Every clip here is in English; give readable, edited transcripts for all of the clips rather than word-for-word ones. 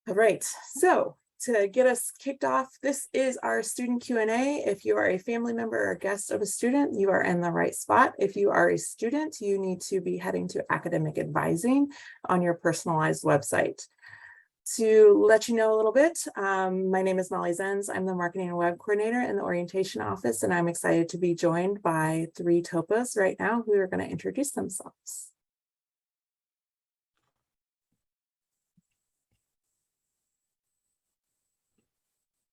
All right, so to get us kicked off, this is our student Q&A. If you are a family member or guest of a student, you are in the right spot. If you are a student, you need to be heading to academic advising on your personalized website. To let you know a little bit, my name is Molly Zenz. I'm the marketing and web coordinator in the orientation office, and I'm excited to be joined by three TOPAs right now who are going to introduce themselves.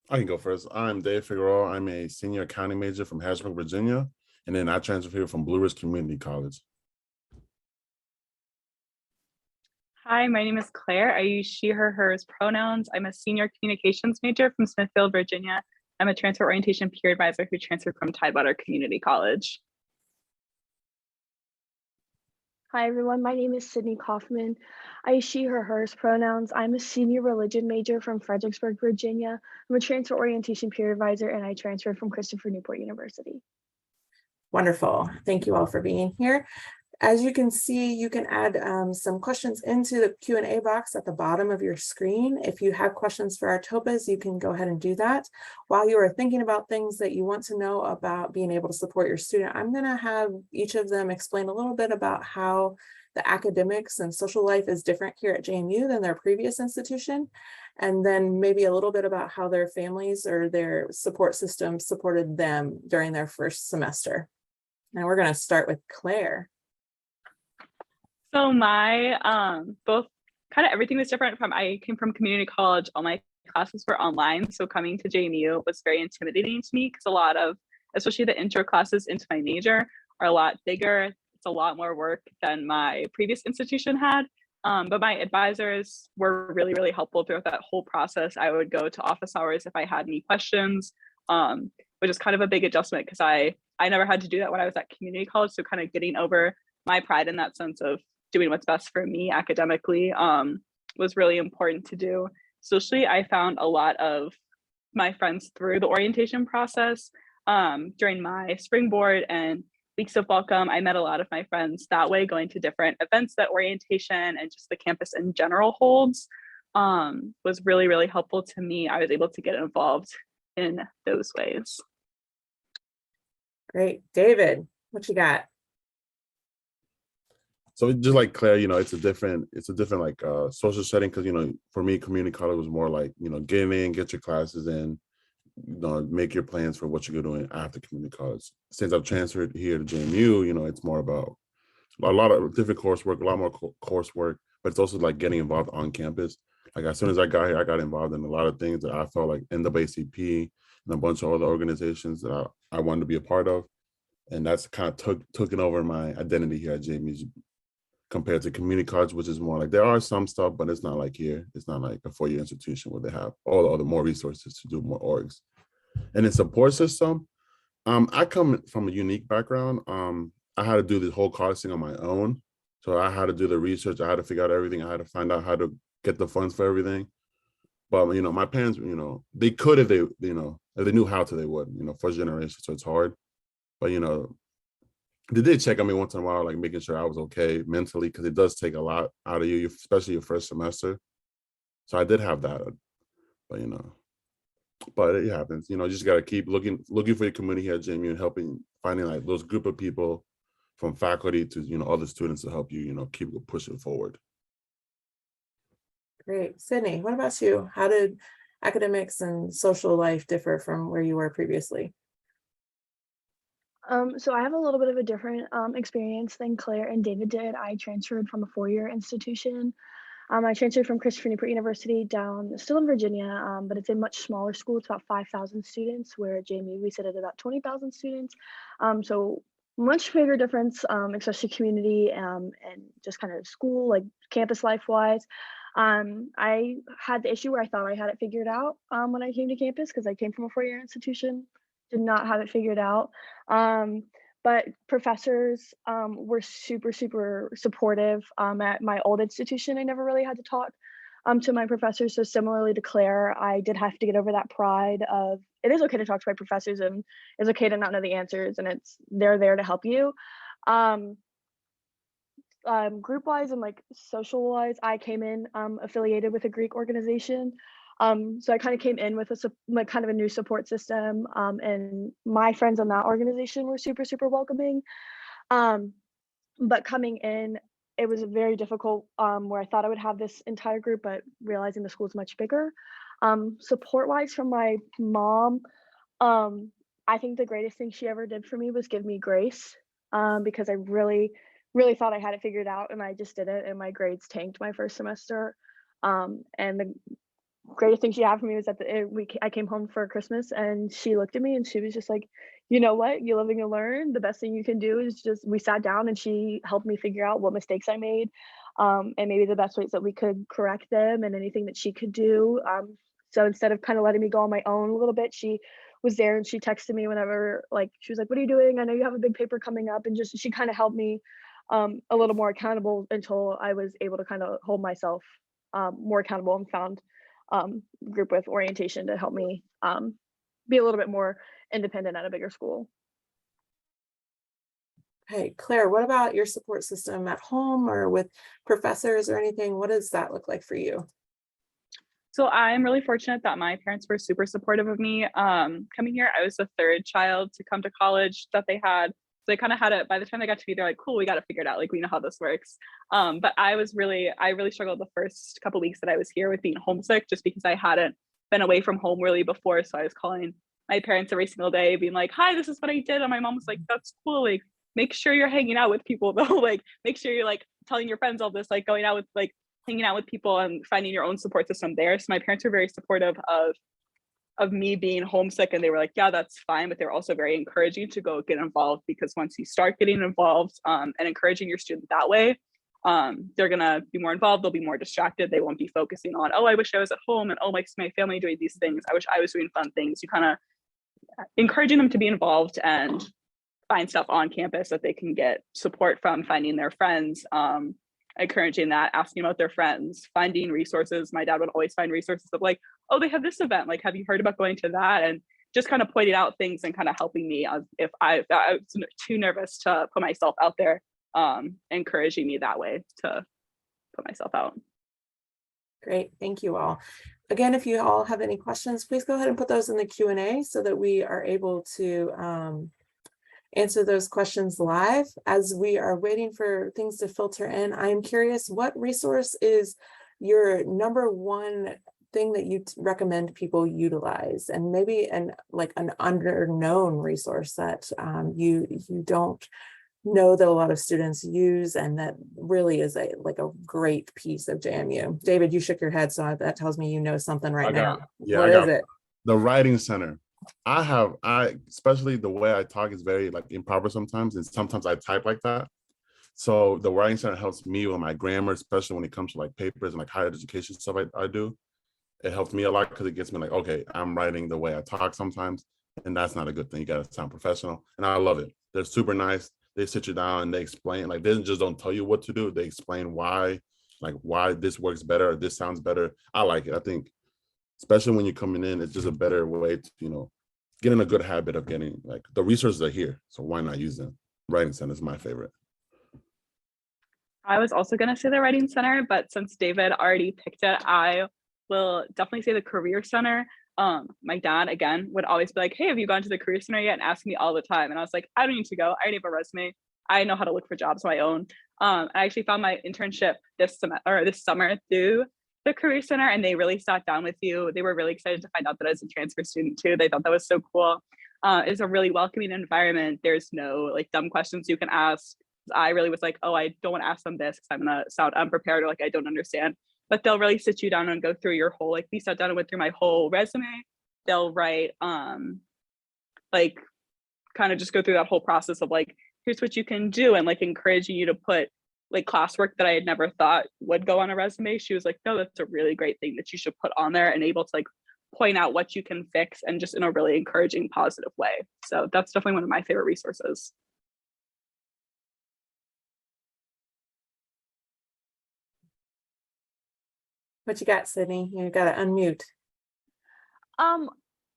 I can go first. I'm Dave Figueroa. I'm a senior accounting major from Harrisburg, Virginia, and then I transferred here from Blue Ridge Community College. Hi, my name is Claire. I use she, her, hers pronouns. I'm a senior communications major from Smithfield, Virginia. I'm a transfer orientation peer advisor who transferred from Tidewater Community College. Hi, everyone. My name is Sydney Kaufman. I use she, her, hers pronouns. I'm a senior religion major from Fredericksburg, Virginia. I'm a transfer orientation peer advisor, and I transferred from Christopher Newport University. Wonderful. Thank you all for being here. As you can see, you can add some questions into the Q&A box at the bottom of your screen. If you have questions for our TOPAs, you can go ahead and do that. While you are thinking about things that you want to know about being able to support your student, I'm going to have each of them explain a little bit about how the academics and social life is different here at JMU than their previous institution, and then maybe a little bit about how their families or their support system supported them during their first semester. And we're going to start with Claire. So my both kind of everything was different. I came from community college. All my classes were online, so coming to JMU was very intimidating to me because a lot of, especially the intro classes into my major, are a lot bigger. It's a lot more work than my previous institution had. But my advisors were really, really helpful throughout that whole process. I would go to office hours if I had any questions, which is kind of a big adjustment because I never had to do that when I was at community college. So kind of getting over my pride in that sense of doing what's best for me academically was really important to do. Socially, I found a lot of my friends through the orientation process. During my Springboard and weeks of welcome, I met a lot of my friends that way, going to different events that orientation and just the campus in general holds was really, really helpful to me. I was able to get involved in those ways. Great. David, what you got? So just like Claire, it's a different like social setting because for me, community college was more like get in, get your classes in, make your plans for what you're doing after community college. Since I've transferred here to JMU, it's more about a lot of different coursework, a lot more coursework, but it's also like getting involved on campus. Like as soon as I got here, I got involved in a lot of things that I felt like NAACP and a bunch of other organizations that I wanted to be a part of, and that's kind of taken over my identity here at JMU. Compared to community college, which is more like there are some stuff, but it's not like here. It's not like a four-year institution where they have all the other more resources to do more orgs. And the support system, I come from a unique background. I had to do this whole college thing on my own. So I had to do the research. I had to figure out everything. I had to find out how to get the funds for everything. But my parents, they could if they knew how to, they would. First generation, so it's hard. But they did check on me once in a while, like making sure I was okay mentally, because it does take a lot out of you, especially your first semester. So I did have that, but it happens. You just got to keep looking for your community here at JMU and finding like those group of people from faculty to, other students to help you, keep pushing forward. Great. Sydney, what about you? How did academics and social life differ from where you were previously? So I have a little bit of a different experience than Claire and David did. I transferred from a four-year institution. I transferred from Christopher Newport University still in Virginia, but it's a much smaller school. It's about 5,000 students, where at JMU we sit at about 20,000 students. So much bigger difference, especially community and just kind of school, like campus life-wise. I had the issue where I thought I had it figured out when I came to campus because I came from a four-year institution. Did not have it figured out. But professors were super, super supportive. At my old institution, I never really had to talk to my professors. So similarly to Claire, I did have to get over that pride of it is okay to talk to my professors and it's okay to not know the answers, and they're there to help you. group wise and like social wise, I came in affiliated with a Greek organization. So I kind of came in with like kind of a new support system. And my friends in that organization were super, super welcoming. But coming in, it was very difficult where I thought I would have this entire group, but realizing the school is much bigger. Support wise from my mom, I think the greatest thing she ever did for me was give me grace, because I really, really thought I had it figured out and I just didn't, and my grades tanked my first semester. And the greatest thing she had for me was that I came home for Christmas and she looked at me and she was just like, you know what, you live and you learn. The best thing you can do is we sat down and she helped me figure out what mistakes I made, and maybe the best ways that we could correct them and anything that she could do. So instead of kind of letting me go on my own a little bit, she was there and she texted me whenever, like, she was like, what are you doing? I know you have a big paper coming up. And just, she kind of helped me a little more accountable until I was able to kind of hold myself more accountable, and found group with orientation to help me be a little bit more independent at a bigger school. Hey, Claire, what about your support system at home or with professors or anything? What does that look like for you? So I'm really fortunate that my parents were super supportive of me. Coming here, I was the third child to come to college that they had. So they kind of had it, by the time they got to me, they're like, cool, we got to figure it out. Like, we know how this works. But I really struggled the first couple weeks that I was here with being homesick, just because I hadn't been away from home really before. So I was calling my parents every single day being like, hi, this is what I did. And my mom was like, that's cool. Like, make sure you're hanging out with people though. Like, make sure you're like telling your friends all this, like going out with like hanging out with people and finding your own support system there. So my parents were very supportive of me being homesick, and they were like, yeah, that's fine, but they're also very encouraging to go get involved, because once you start getting involved and encouraging your student that way, they're gonna be more involved, they'll be more distracted, they won't be focusing on, oh, I wish I was at home, and oh, my family doing these things, I wish I was doing fun things. You kind of encouraging them to be involved and find stuff on campus that they can get support from, finding their friends, encouraging that, asking about their friends, finding resources. My dad would always find resources of like, oh, they have this event, like, have you heard about going to that? And just kind of pointing out things and kind of helping me if I was too nervous to put myself out there, encouraging me that way to put myself out. Great, thank you all. Again, if you all have any questions, please go ahead and put those in the Q&A so that we are able to answer those questions live. As we are waiting for things to filter in, I'm curious, what resource is your number one thing that you recommend people utilize, and maybe an underknown resource that you don't know that a lot of students use, and that really is a great piece of JMU. David, you shook your head, so that tells me you know something right now. What is it? The Writing Center. I especially the way I talk is very like improper sometimes, and sometimes I type like that. So the Writing Center helps me with my grammar, especially when it comes to like papers and like higher education stuff I do. It helps me a lot because it gets me like, okay, I'm writing the way I talk sometimes, and that's not a good thing. You gotta sound professional, and I love it. They're super nice. They sit you down and they explain, like, they just don't tell you what to do. They explain why this works better or this sounds better. I like it. I think, especially when you're coming in, it's just a better way to, get in a good habit of getting, like, the resources are here, so why not use them? Writing Center is my favorite. I was also going to say the Writing Center, but since David already picked it, I will definitely say the Career Center. My dad, again, would always be like, hey, have you gone to the Career Center yet? And ask me all the time. And I was like, I don't need to go. I already have a resume. I know how to look for jobs of my own. I actually found my internship this summer through the Career Center, and they really sat down with you. They were really excited to find out that I was a transfer student too. They thought that was so cool. It's a really welcoming environment. There's no like dumb questions you can ask. I really was like, oh, I don't want to ask them this because I'm gonna sound unprepared or like I don't understand. But they'll really sit you down and go through your whole, like, we sat down and went through my whole resume. They'll write like kind of just go through that whole process of like, here's what you can do, and like encouraging you to put like classwork that I had never thought would go on a resume. She was like, no, that's a really great thing that you should put on there, and able to like point out what you can fix, and just in a really encouraging, positive way. So that's definitely one of my favorite resources. What you got, Sydney? You got to unmute. I'm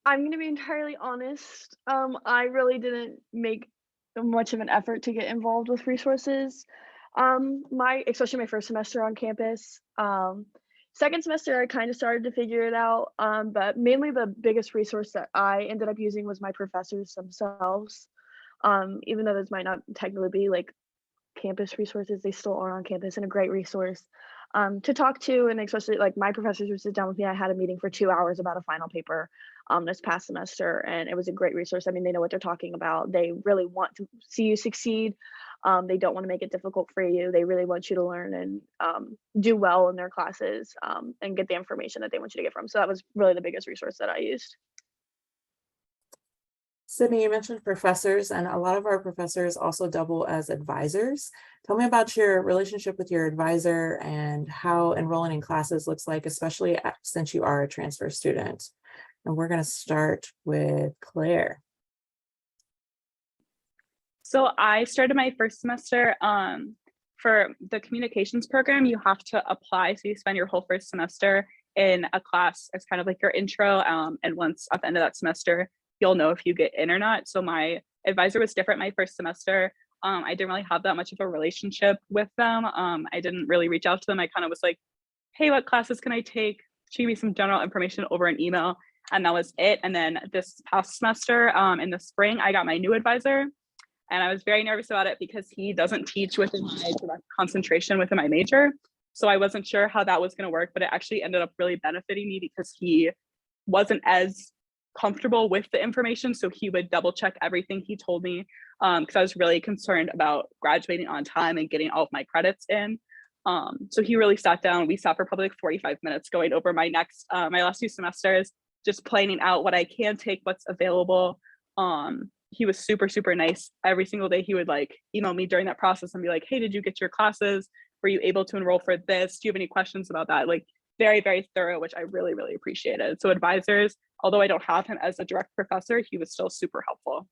going to be entirely honest. I really didn't make much of an effort to get involved with resources. Especially my first semester on campus. Second semester, I kind of started to figure it out, but mainly the biggest resource that I ended up using was my professors themselves. Even though those might not technically be like campus resources, they still are on campus and a great resource to talk to. And especially like my professors would sit down with me. I had a meeting for 2 hours about a final paper this past semester, and it was a great resource. I mean, they know what they're talking about. They really want to see you succeed. They don't want to make it difficult for you. They really want you to learn and do well in their classes and get the information that they want you to get from. So that was really the biggest resource that I used. Sydney, you mentioned professors, and a lot of our professors also double as advisors. Tell me about your relationship with your advisor and how enrolling in classes looks like, especially since you are a transfer student. And we're going to start with Claire. So I started my first semester for the communications program. You have to apply. So you spend your whole first semester in a class as kind of like your intro. And once at the end of that semester, you'll know if you get in or not. So my advisor was different my first semester. I didn't really have that much of a relationship with them. I didn't really reach out to them. I kind of was like, hey, what classes can I take? She gave me some general information over an email, and that was it. And then this past semester in the spring, I got my new advisor. And I was very nervous about it because he doesn't teach within my direct concentration within my major. So I wasn't sure how that was going to work, but it actually ended up really benefiting me because he wasn't as comfortable with the information. So he would double check everything he told me because I was really concerned about graduating on time and getting all of my credits in. So he really sat down. We sat for probably like 45 minutes going over my last 2 semesters, just planning out what I can take, what's available. He was super, super nice. Every single day he would like email me during that process and be like, hey, did you get your classes? Were you able to enroll for this? Do you have any questions about that? Like very, very thorough, which I really, really appreciated. So advisors, although I don't have him as a direct professor, he was still super helpful.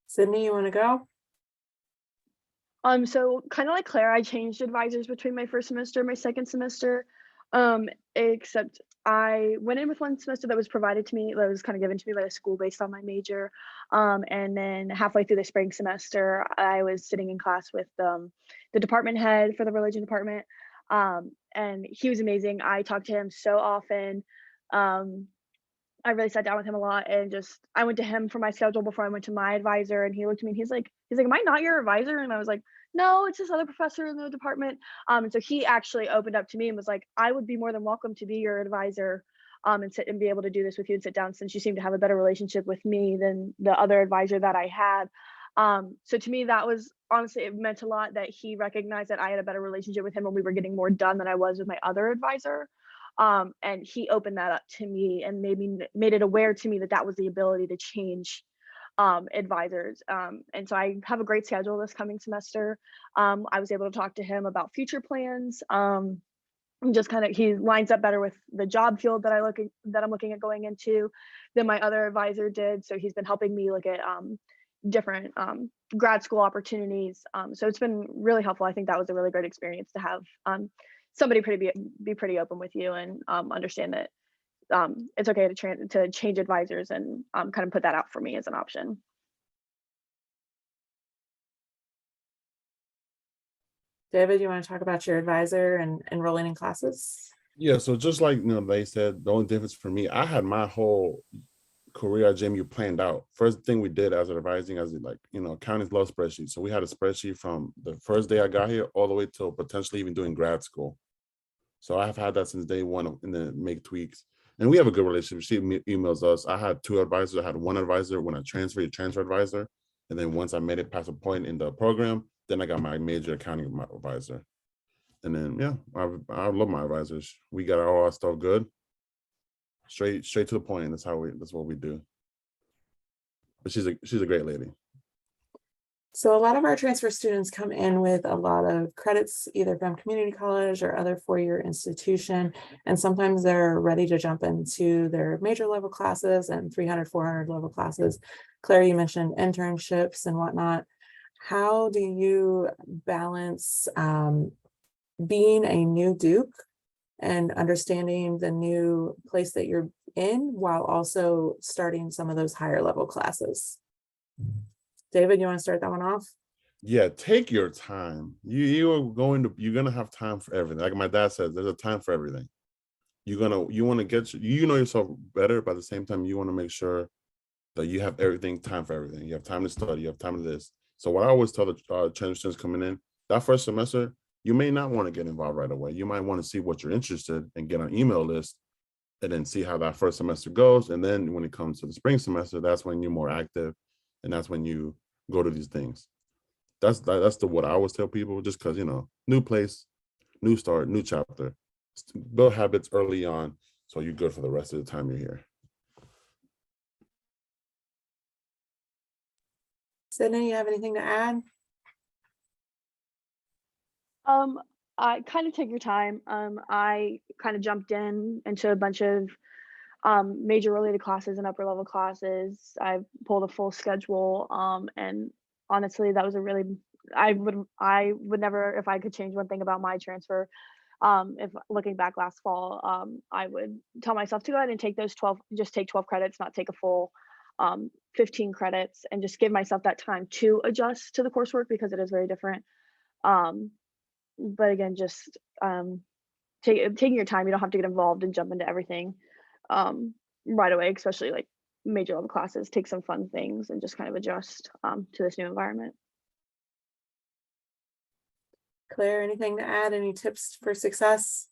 Sydney, you want to go? So kind of like Claire, I changed advisors between my first semester and my second semester. Except I went in with one semester that was provided to me, that was kind of given to me by the school based on my major. And then halfway through the spring semester, I was sitting in class with the department head for the religion department. And he was amazing. I talked to him so often. I really sat down with him a lot, and just I went to him for my schedule before I went to my advisor, and he looked at me and he's like, am I not your advisor? And I was like, no, it's this other professor in the department. And so he actually opened up to me and was like, I would be more than welcome to be your advisor and sit and be able to do this with you and sit down, since you seem to have a better relationship with me than the other advisor that I had. So to me, that was honestly, it meant a lot that he recognized that I had a better relationship with him and we were getting more done than I was with my other advisor. And he opened that up to me and made it aware to me that that was the ability to change advisors. And so I have a great schedule this coming semester. I was able to talk to him about future plans. Just kind of, he lines up better with the job field that I'm looking at going into than my other advisor did. So he's been helping me look at different grad school opportunities. So it's been really helpful. I think that was a really great experience to have somebody be pretty open with you and understand that it's okay to change advisors and kind of put that out for me as an option. David, you want to talk about your advisor and enrolling in classes? Yeah, so just like they said, the only difference for me, I had my whole career at JMU planned out. First thing we did as advising, as like accountants love spreadsheets, so we had a spreadsheet from the first day I got here all the way till potentially even doing grad school. So I have had that since day one, and then make tweaks. And we have a good relationship. She emails us. I had 2 advisors. I had one advisor when I transferred, transfer advisor. And then once I made it past a point in the program, then I got my major accounting advisor. And then, yeah, I love my advisors. We got all our stuff good. Straight to the point. That's what we do. But she's a great lady. So a lot of our transfer students come in with a lot of credits, either from community college or other 4-year institution. And sometimes they're ready to jump into their major level classes and 300, 400 level classes. Claire, you mentioned internships and whatnot. How do you balance being a new Duke and understanding the new place that you're in while also starting some of those higher level classes? David, you want to start that one off? Yeah, take your time. You're gonna have time for everything. Like my dad says, there's a time for everything. You want to get you know yourself better, but at the same time, you want to make sure that you have time for everything. You have time to study, you have time to this. So what I always tell the transfer students coming in, that first semester, you may not want to get involved right away. You might want to see what you're interested and get on email list and then see how that first semester goes. And then when it comes to the spring semester, that's when you're more active and that's when you go to these things. That's what I always tell people, just because, new place, new start, new chapter. Build habits early on so you're good for the rest of the time you're here. Sydney, you have anything to add? I kind of take your time. I kind of jumped into a bunch of major related classes and upper level classes. I pulled a full schedule. And honestly, that was I would never, if I could change one thing about my transfer, if looking back last fall, I would tell myself to go ahead and take just take 12 credits, not take a full 15 credits, and just give myself that time to adjust to the coursework because it is very different. But again, just taking your time. You don't have to get involved and jump into everything right away, especially like major level classes. Take some fun things and just kind of adjust to this new environment. Claire, anything to add? Any tips for success?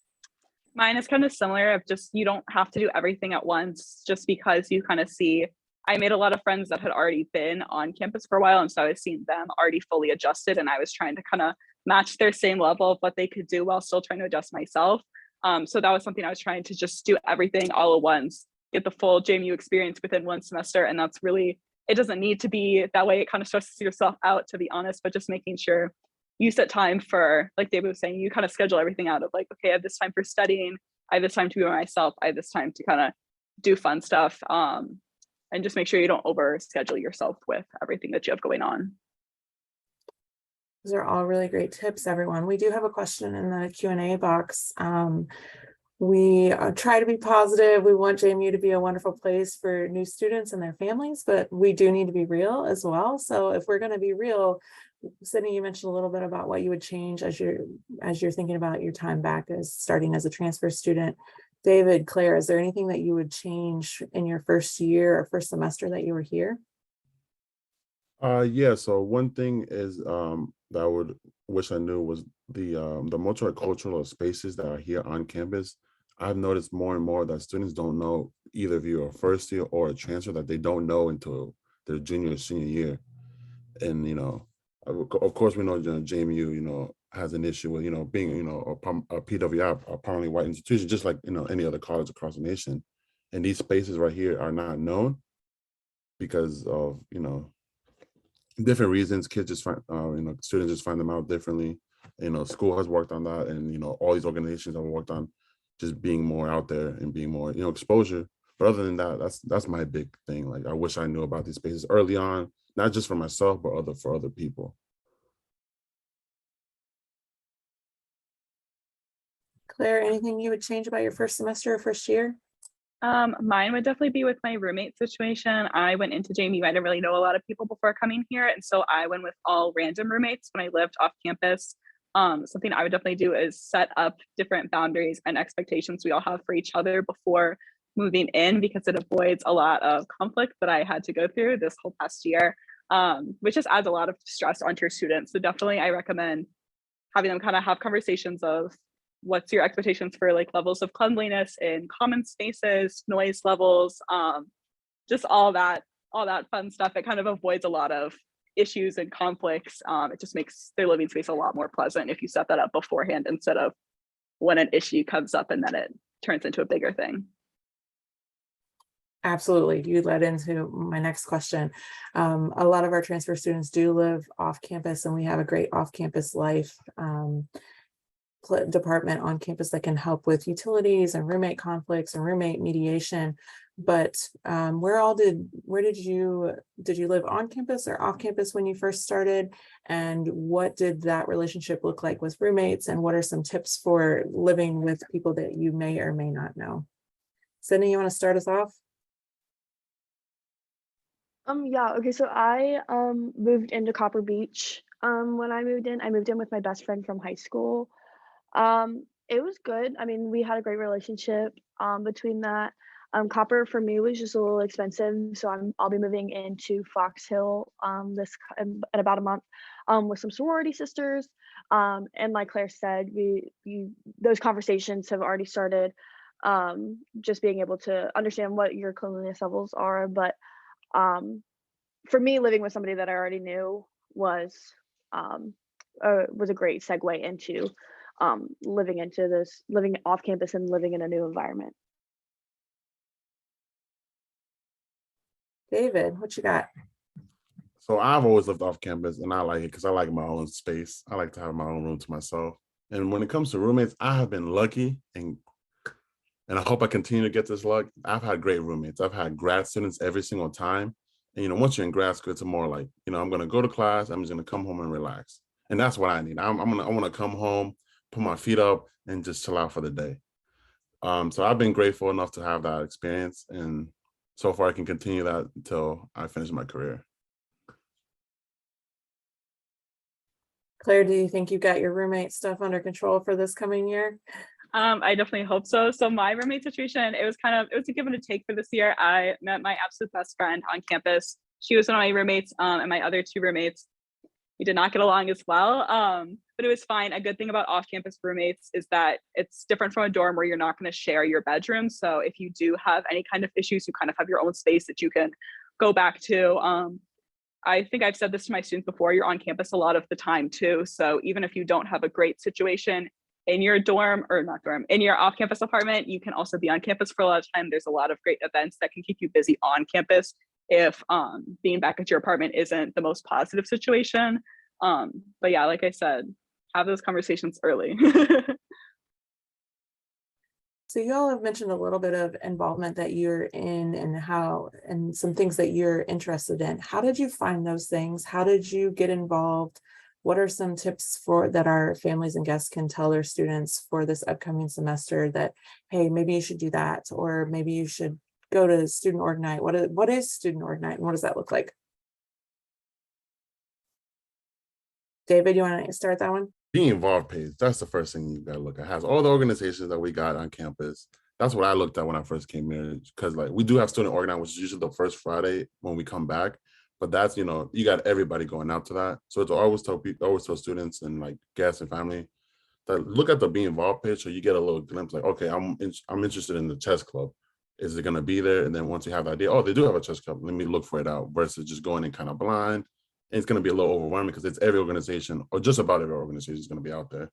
Mine is kind of similar of just, you don't have to do everything at once just because you kind of see, I made a lot of friends that had already been on campus for a while. And so I was seeing them already fully adjusted, and I was trying to kind of match their same level of what they could do while still trying to adjust myself. So that was something I was trying to just do everything all at once, get the full JMU experience within one semester. And that's really, it doesn't need to be that way. It kind of stresses yourself out, to be honest, but just making sure you set time for, like David was saying, you kind of schedule everything out of like, okay, I have this time for studying, I have this time to be by myself, I have this time to kind of do fun stuff, and just make sure you don't over schedule yourself with everything that you have going on. Those are all really great tips, everyone. We do have a question in the Q&A box. We try to be positive. We want JMU to be a wonderful place for new students and their families, but we do need to be real as well. So if we're going to be real, Sydney, you mentioned a little bit about what you would change as you're thinking about your time back as starting as a transfer student. David, Claire, is there anything that you would change in your first year or first semester that you were here? Yeah, so one thing is that I would wish I knew was the multicultural spaces that are here on campus. I've noticed more and more that students don't know, either if you're a first year or a transfer, that they don't know until their junior or senior year. And of course we know JMU has an issue with being a PWI, a primarily white institution, just like any other college across the nation. And these spaces right here are not known because of different reasons. Kids just find students just find them out differently. School has worked on that, and all these organizations have worked on just being more out there and being more exposure. But other than that, that's my big thing. Like, I wish I knew about these spaces early on, not just for myself, but for other people. Claire, anything you would change about your first semester or first year? Mine would definitely be with my roommate situation. I went into JMU, I didn't really know a lot of people before coming here, and so I went with all random roommates when I lived off campus. Something I would definitely do is set up different boundaries and expectations we all have for each other before moving in, because it avoids a lot of conflict that I had to go through this whole past year, which just adds a lot of stress onto your students. So definitely I recommend having them kind of have conversations of what's your expectations for like levels of cleanliness in common spaces, noise levels, just all that fun stuff. It kind of avoids a lot of issues and conflicts. It just makes their living space a lot more pleasant if you set that up beforehand instead of when an issue comes up and then it turns into a bigger thing. Absolutely. You led into my next question. A lot of our transfer students do live off campus, and we have a great off-campus life department on campus that can help with utilities and roommate conflicts and roommate mediation. But where did you live on campus or off campus when you first started? And what did that relationship look like with roommates? And what are some tips for living with people that you may or may not know? Sydney, you want to start us off? Yeah, okay, so I moved into Copper Beach when I moved in. I moved in with my best friend from high school. It was good. I mean, we had a great relationship between that. Copper for me was just a little expensive, so I'll be moving into Fox Hill in about a month with some sorority sisters. And like Claire said, we those conversations have already started. Just being able to understand what your cleanliness levels are, but um, for me, living with somebody that I already knew um, was a great segue into living off campus and living in a new environment. David, what you got? So I've always lived off campus, and I like it because I like my own space. I like to have my own room to myself. And when it comes to roommates, I have been lucky, and I hope I continue to get this luck. I've had great roommates. I've had grad students every single time. And once you're in grad school, it's more like, I'm gonna go to class, I'm just gonna come home and relax. And that's what I need. I wanna come home, put my feet up, and just chill out for the day. So I've been grateful enough to have that experience, and so far I can continue that until I finish my career. Claire, do you think you got your roommate stuff under control for this coming year? I definitely hope so. So my roommate situation, it was a give and a take for this year. I met my absolute best friend on campus. She was one of my roommates, and my other two roommates, we did not get along as well. But it was fine. A good thing about off-campus roommates is that it's different from a dorm where you're not going to share your bedroom. So if you do have any kind of issues, you kind of have your own space that you can go back to. I think I've said this to my students before, you're on campus a lot of the time too. So even if you don't have a great situation in your dorm, or not dorm, in your off-campus apartment, you can also be on campus for a lot of time. There's a lot of great events that can keep you busy on campus if being back at your apartment isn't the most positive situation. But yeah, like I said, have those conversations early. So you all have mentioned a little bit of involvement that you're in and some things that you're interested in. How did you find those things? How did you get involved? What are some tips that our families and guests can tell their students for this upcoming semester that, hey, maybe you should do that, or maybe you should go to Student Org Night? What is Student Org Night and what does that look like? David, you want to start that one? Being involved page, that's the first thing you gotta look at. It has all the organizations that we got on campus. That's what I looked at when I first came here, because like we do have student org night, which is usually the first Friday when we come back. But that's, you got everybody going out to that. So it's always tell students and like guests and family that look at the Be Involved page, so you get a little glimpse like, okay, I'm interested in the chess club. Is it gonna be there? And then once you have the idea, oh, they do have a chess club, let me look for it out, versus just going in kind of blind. And it's going to be a little overwhelming because it's every organization, or just about every organization, is going to be out there.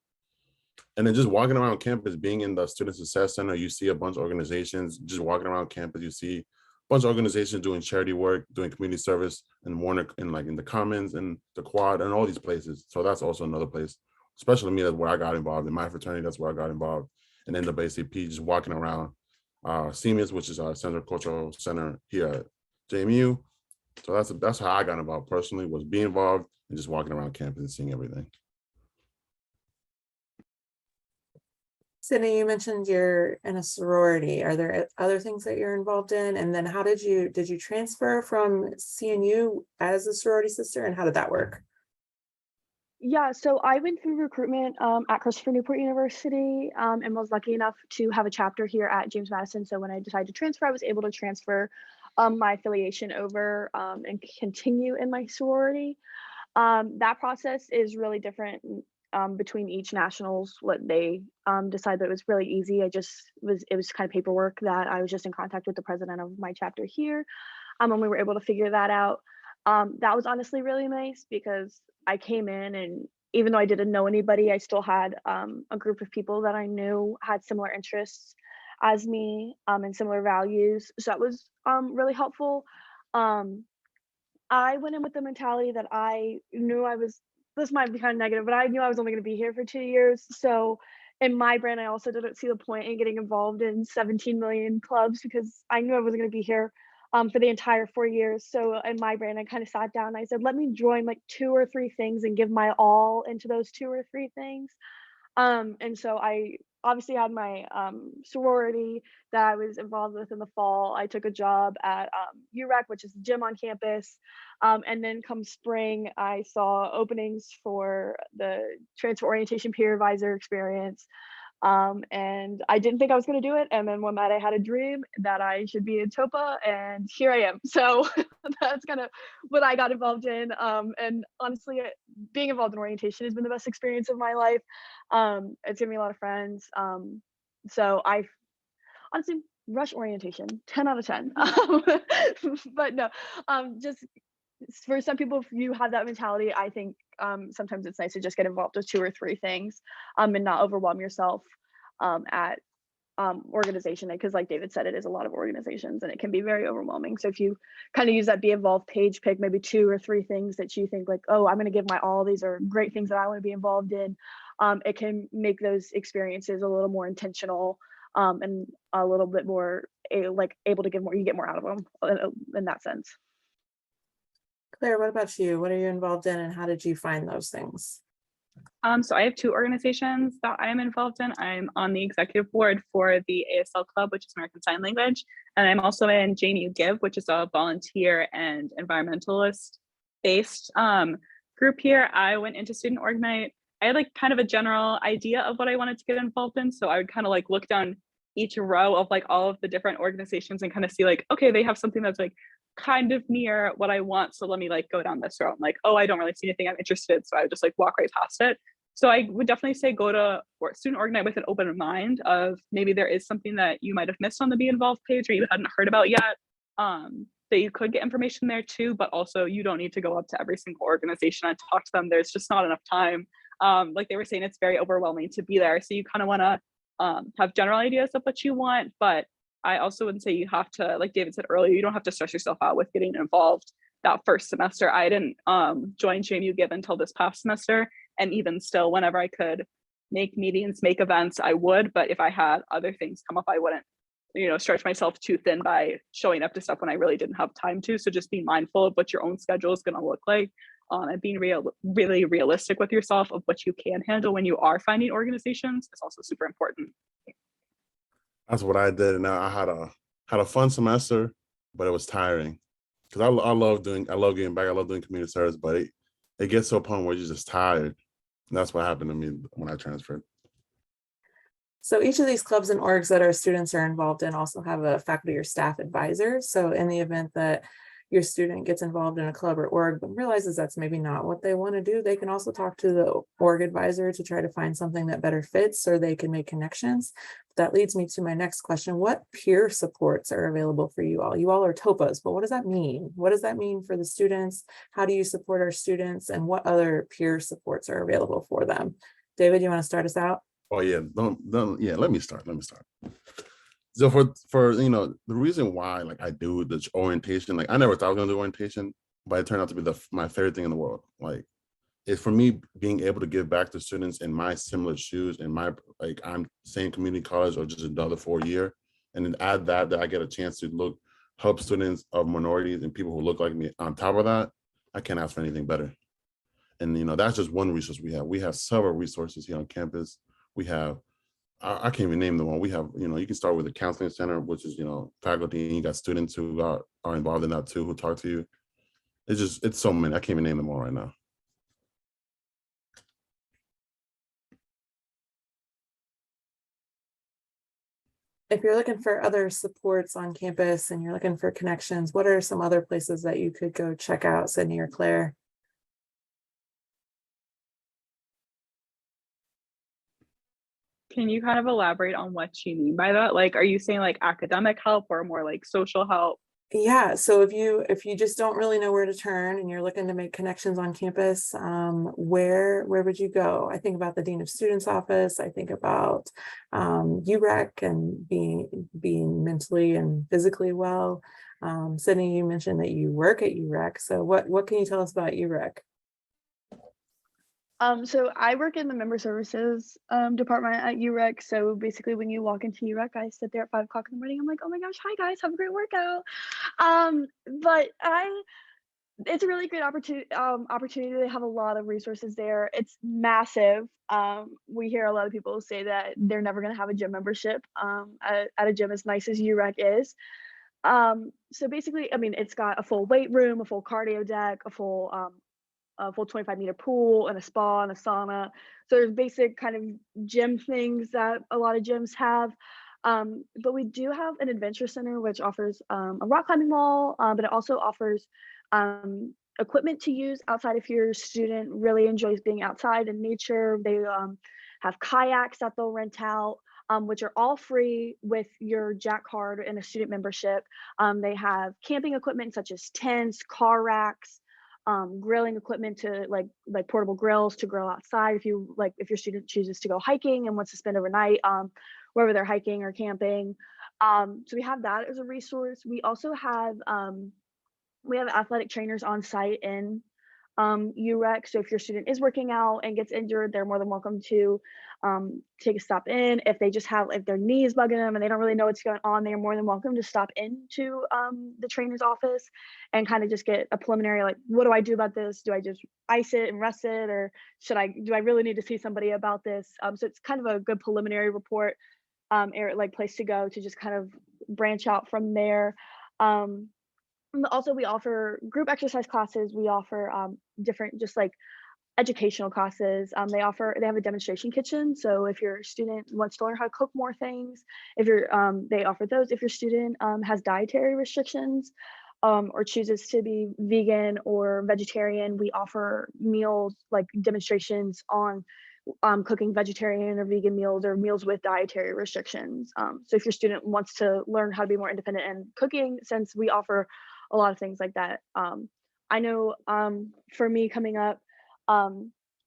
And then just walking around campus, being in the Student Success Center, you see a bunch of organizations. Just walking around campus, you see a bunch of organizations doing charity work, doing community service, and Warner, and like in the Commons and the Quad and all these places. So that's also another place, especially me, that's where I got involved. In my fraternity, that's where I got involved. And then the ACP, just walking around CMIS, which is our Center Cultural Center here at JMU. So that's how I got involved personally, was being involved and just walking around campus and seeing everything. Sydney, you mentioned you're in a sorority. Are there other things that you're involved in? And then how did you transfer from CNU as a sorority sister, and how did that work? Yeah, so I went through recruitment at Christopher Newport University and was lucky enough to have a chapter here at James Madison. So when I decided to transfer, I was able to transfer my affiliation over and continue in my sorority. That process is really different between each nationals. What they decided that was really easy. It was kind of paperwork that I was just in contact with the president of my chapter here, and we were able to figure that out. That was honestly really nice because I came in, and even though I didn't know anybody, I still had a group of people that I knew had similar interests as me and similar values. So that was really helpful. I went in with the mentality that I knew this might be kind of negative, but I knew I was only going to be here for 2 years. So in my brain, I also didn't see the point in getting involved in 17 million clubs because I knew I wasn't going to be here for the entire 4 years. So in my brain, I kind of sat down and I said, let me join like 2 or 3 things and give my all into those 2 or 3 things. And so I obviously had my sorority that I was involved with in the fall. I took a job at UREC, which is the gym on campus. And then come spring, I saw openings for the transfer orientation peer advisor experience. And I didn't think I was going to do it. And then one night I had a dream that I should be in TOPA, and here I am. So that's kind of what I got involved in. And honestly, being involved in orientation has been the best experience of my life. It's given me a lot of friends. So I honestly rush orientation, 10 out of 10. But no, just for some people, if you have that mentality, I think sometimes it's nice to just get involved with 2 or 3 things, and not overwhelm yourself at organization, because like David said, it is a lot of organizations and it can be very overwhelming. So if you kind of use that Be Involved page, pick maybe 2 or 3 things that you think like, oh, I'm going to give my all, these are great things that I want to be involved in. It can make those experiences a little more intentional, and a little bit more like able to give more, you get more out of them in that sense. Claire, what about you? What are you involved in and how did you find those things? So I have 2 organizations that I am involved in. I'm on the executive board for the ASL Club, which is American Sign Language. And I'm also in JMU Give, which is a volunteer and environmentalist based group here. I went into Student Org-Night. I had like kind of a general idea of what I wanted to get involved in. So I would kind of like look down each row of like all of the different organizations and kind of see like, okay, they have something that's like kind of near what I want. So let me like go down this road. I'm like, oh, I don't really see anything I'm interested in. So I would just like walk right past it. So I would definitely say go to Student Org-Night with an open mind of maybe there is something that you might have missed on the Be Involved page or you hadn't heard about yet, that you could get information there too, but also you don't need to go up to every single organization and talk to them. There's just not enough time. Like they were saying, it's very overwhelming to be there. So you kind of want to have general ideas of what you want, but I also wouldn't say you have to, like David said earlier, you don't have to stress yourself out with getting involved that first semester. I didn't join JMU Give until this past semester. And even still, whenever I could make meetings, make events, I would. But if I had other things come up, I wouldn't, stretch myself too thin by showing up to stuff when I really didn't have time to. So just be mindful of what your own schedule is going to look like, and being really realistic with yourself of what you can handle when you are finding organizations is also super important. That's what I did. And I had a fun semester, but it was tiring because I love getting back. I love doing community service, but it gets to a point where you're just tired. And that's what happened to me when I transferred. So each of these clubs and orgs that our students are involved in also have a faculty or staff advisor. So in the event that your student gets involved in a club or org but realizes that's maybe not what they want to do, they can also talk to the org advisor to try to find something that better fits, or they can make connections. That leads me to my next question. What peer supports are available for you all? You all are TOPAs, but what does that mean? What does that mean for the students? How do you support our students, and what other peer supports are available for them? David, you want to start us out? Oh yeah, yeah, let me start. So for the reason why like I do this orientation, like I never thought I was gonna do orientation, but it turned out to be my favorite thing in the world. Like it's for me being able to give back to students in my similar shoes, in my I'm same community college or just another 4-year, and then add that I get a chance to help students of minorities and people who look like me. On top of that, I can't ask for anything better. And that's just one resource we have. We have several resources here on campus. We have I can't even name them all. We have, you can start with the counseling center, which is, faculty, and you got students who are involved in that too, who talk to you. It's so many. I can't even name them all right now. If you're looking for other supports on campus and you're looking for connections, what are some other places that you could go check out, Sydney or Claire? Can you kind of elaborate on what you mean by that? Like, are you saying like academic help or more like social help? Yeah, so if you just don't really know where to turn and you're looking to make connections on campus, where would you go? I think about the Dean of Students office. I think about UREC and being mentally and physically well. Sydney, you mentioned that you work at UREC. So what can you tell us about UREC? So I work in the member services department at UREC. So basically when you walk into UREC, I sit there at 5 o'clock in the morning. I'm like, oh my gosh, hi guys, have a great workout. But It's a really great opportunity. They have a lot of resources there. It's massive. We hear a lot of people say that they're never going to have a gym membership at a gym as nice as UREC is. So basically, I mean, it's got a full weight room, a full cardio deck, a full 25-meter pool, and a spa and a sauna. So there's basic kind of gym things that a lot of gyms have. But we do have an adventure center which offers a rock climbing wall, but it also offers equipment to use outside if your student really enjoys being outside in nature. They have kayaks that they'll rent out, which are all free with your Jack card and a student membership. They have camping equipment such as tents, car racks, grilling equipment to like portable grills to grill outside if your student chooses to go hiking and wants to spend overnight wherever they're hiking or camping. So we have that as a resource. We also have athletic trainers on site in UREC. So if your student is working out and gets injured, they're more than welcome to take a stop in. If their knee is bugging them and they don't really know what's going on, they're more than welcome to stop into the trainer's office and kind of just get a preliminary, like, what do I do about this? Do I just ice it and rest it, or do I really need to see somebody about this? So it's kind of a good preliminary report, place to go to just kind of branch out from there. Also, we offer group exercise classes. We offer different just like educational classes. They have a demonstration kitchen. So if your student wants to learn how to cook more things, they offer those. If your student has dietary restrictions or chooses to be vegan or vegetarian, we offer meals like demonstrations on cooking vegetarian or vegan meals or meals with dietary restrictions. So if your student wants to learn how to be more independent in cooking, since we offer a lot of things like that. I know for me coming up,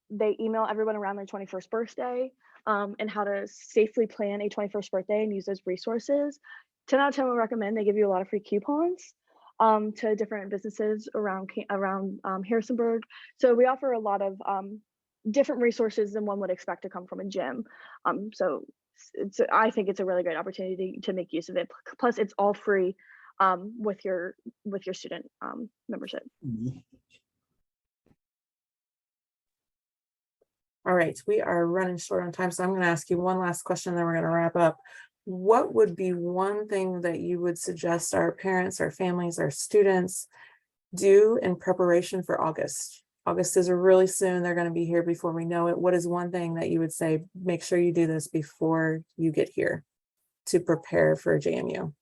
they email everyone around their 21st birthday and how to safely plan a 21st birthday and use those resources. 10 out of 10 would recommend. They give you a lot of free coupons to different businesses around Harrisonburg. So we offer a lot of different resources than one would expect to come from a gym. So I think it's a really great opportunity to make use of it. Plus, it's all free with your student membership. All right, we are running short on time, so I'm going to ask you one last question, then we're going to wrap up. What would be one thing that you would suggest our parents, our families, our students do in preparation for August? August is really soon. They're going to be here before we know it. What is one thing that you would say, make sure you do this before you get here to prepare for JMU?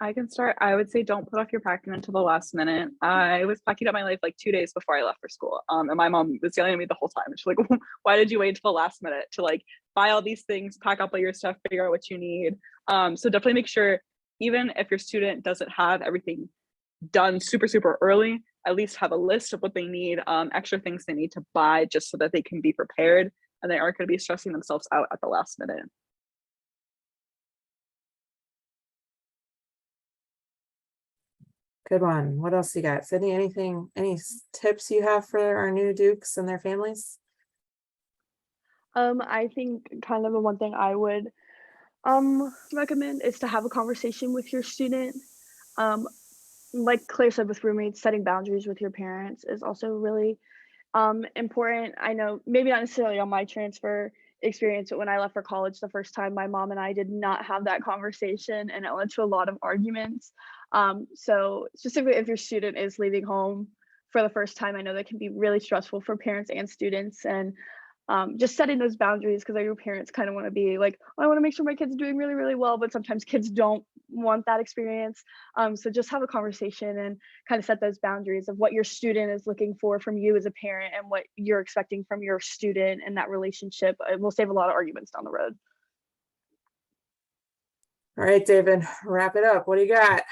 I can start. I would say don't put off your packing until the last minute. I was packing up my life like 2 days before I left for school. And my mom was yelling at me the whole time. She's like, why did you wait until the last minute to like buy all these things, pack up all your stuff, figure out what you need? So definitely make sure, even if your student doesn't have everything done super, super early, at least have a list of what they need, extra things they need to buy just so that they can be prepared and they aren't going to be stressing themselves out at the last minute. Good one. What else you got? Sydney, any tips you have for our new Dukes and their families? I think kind of the one thing I would recommend is to have a conversation with your student. Like Claire said with roommates, setting boundaries with your parents is also really important. I know maybe not necessarily on my transfer experience, but when I left for college the first time, my mom and I did not have that conversation and it led to a lot of arguments. So specifically if your student is leaving home for the first time, I know that can be really stressful for parents and students, and just setting those boundaries, because your parents kind of want to be like, oh, I want to make sure my kid's doing really, really well, but sometimes kids don't want that experience. So just have a conversation and kind of set those boundaries of what your student is looking for from you as a parent and what you're expecting from your student, and that relationship. It will save a lot of arguments down the road. All right, David, wrap it up. What do you got?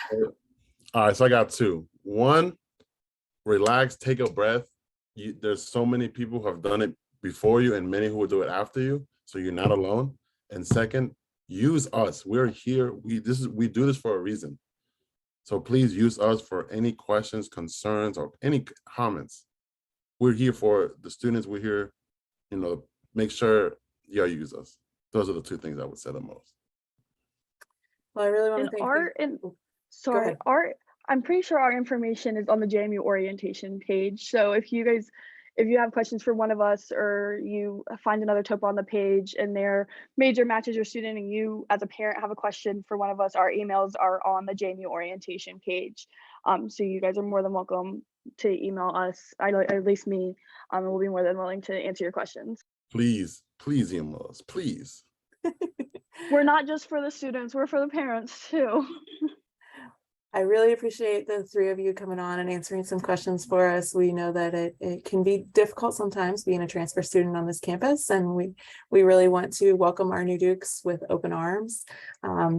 All right, so I got two. One, relax, take a breath. There's so many people who have done it before you and many who will do it after you, so you're not alone. And second, use us. We're here. We do this for a reason. So please use us for any questions, concerns, or any comments. We're here for the students. We're here, make sure you use us. Those are the two things I would say the most. Well, I really want to thank Art you. and sorry, Art. I'm pretty sure our information is on the JMU orientation page. So if you have questions for one of us, or you find another TOPA on the page and their major matches your student, and you as a parent have a question for one of us, our emails are on the JMU orientation page. So you guys are more than welcome to email us, at least me, and we'll be more than willing to answer your questions. Please email us, please. We're not just for the students, we're for the parents too. I really appreciate the three of you coming on and answering some questions for us. We know that it can be difficult sometimes being a transfer student on this campus, and we really want to welcome our new Dukes with open arms.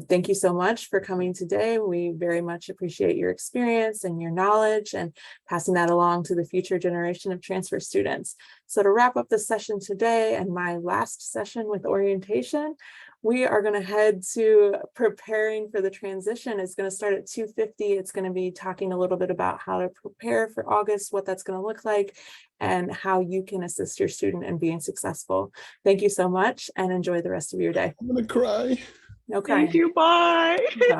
Thank you so much for coming today. We very much appreciate your experience and your knowledge, and passing that along to the future generation of transfer students. So to wrap up the session today, and my last session with orientation, we are going to head to preparing for the transition. It's going to start at 2:50. It's going to be talking a little bit about how to prepare for August, what that's going to look like, and how you can assist your student in being successful. Thank you so much, and enjoy the rest of your day. I'm gonna cry. No crying. Thank you. Bye. Bye.